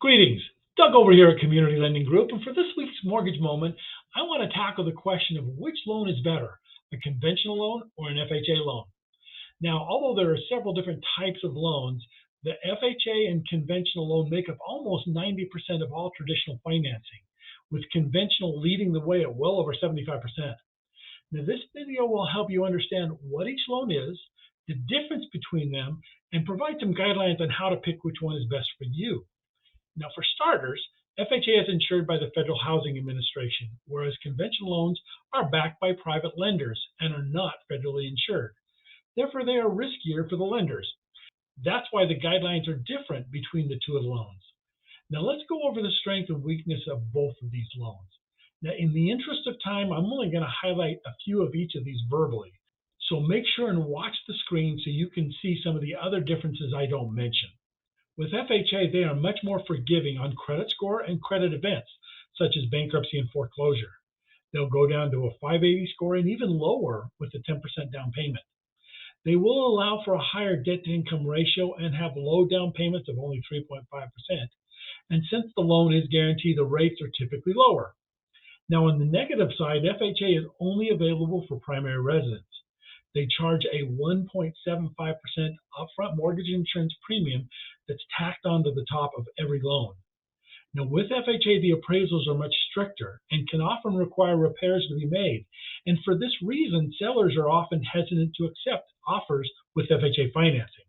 Greetings, Doug over here at Community Lending Group, and for this week's Mortgage Moment, I want to tackle the question of which loan is better, a conventional loan or an FHA loan. Now, although there are several different types of loans, the FHA and conventional loan make up almost 90% of all traditional financing, with conventional leading the way at well over 75%. Now, this video will help you understand what each loan is, the difference between them, and provide some guidelines on how to pick which one is best for you. Now, for starters, FHA is insured by the Federal Housing Administration, whereas conventional loans are backed by private lenders and are not federally insured. Therefore, they are riskier for the lenders. That's why the guidelines are different between the two loans. Now, let's go over the strength and weakness of both of these loans. Now, in the interest of time, I'm only going to highlight a few of each of these verbally. So make sure and watch the screen so you can see some of the other differences I don't mention. With FHA, they are much more forgiving on credit score and credit events, such as bankruptcy and foreclosure. They'll go down to a 580 score and even lower with a 10% down payment. They will allow for a higher debt-to-income ratio and have low down payments of only 3.5%. And since the loan is guaranteed, the rates are typically lower. Now, on the negative side, FHA is only available for primary residents. They charge a 1.75% upfront mortgage insurance premium that's tacked onto the top of every loan. Now, with FHA, the appraisals are much stricter and can often require repairs to be made. And for this reason, sellers are often hesitant to accept offers with FHA financing.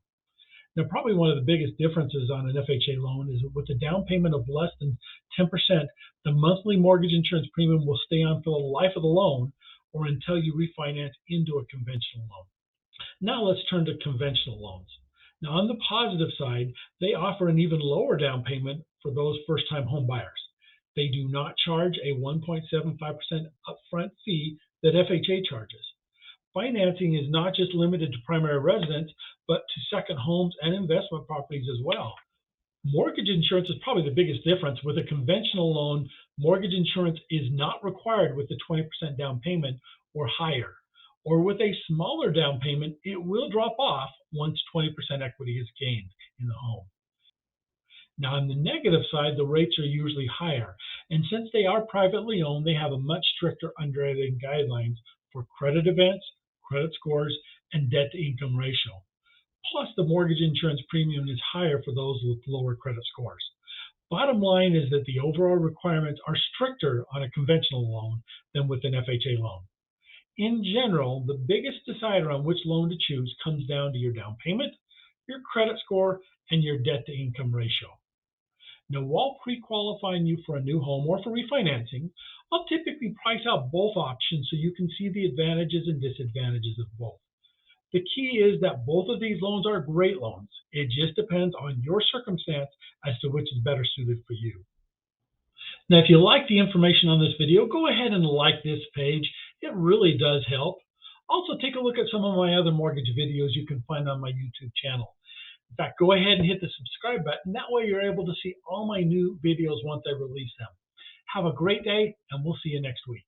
Now, probably one of the biggest differences on an FHA loan is with a down payment of less than 10%, the monthly mortgage insurance premium will stay on for the life of the loan or until you refinance into a conventional loan. Now let's turn to conventional loans. Now, on the positive side, they offer an even lower down payment for those first-time home buyers. They do not charge a 1.75% upfront fee that FHA charges. Financing is not just limited to primary residents, but to second homes and investment properties as well. Mortgage insurance is probably the biggest difference. With a conventional loan, mortgage insurance is not required with the 20% down payment or higher. Or with a smaller down payment, it will drop off once 20% equity is gained in the home. Now, on the negative side, the rates are usually higher. And since they are privately owned, they have a much stricter underwriting guidelines for credit events, credit scores, and debt-to-income ratio. Plus, the mortgage insurance premium is higher for those with lower credit scores. Bottom line is that the overall requirements are stricter on a conventional loan than with an FHA loan. In general, the biggest decider on which loan to choose comes down to your down payment, your credit score, and your debt-to-income ratio. Now, while pre-qualifying you for a new home or for refinancing, I'll typically price out both options so you can see the advantages and disadvantages of both. The key is that both of these loans are great loans. It just depends on your circumstance as to which is better suited for you. Now, if you like the information on this video, go ahead and like this page. It really does help. Also, take a look at some of my other mortgage videos you can find on my YouTube channel. In fact, go ahead and hit the subscribe button. That way you're able to see all my new videos once I release them. Have a great day, and we'll see you next week.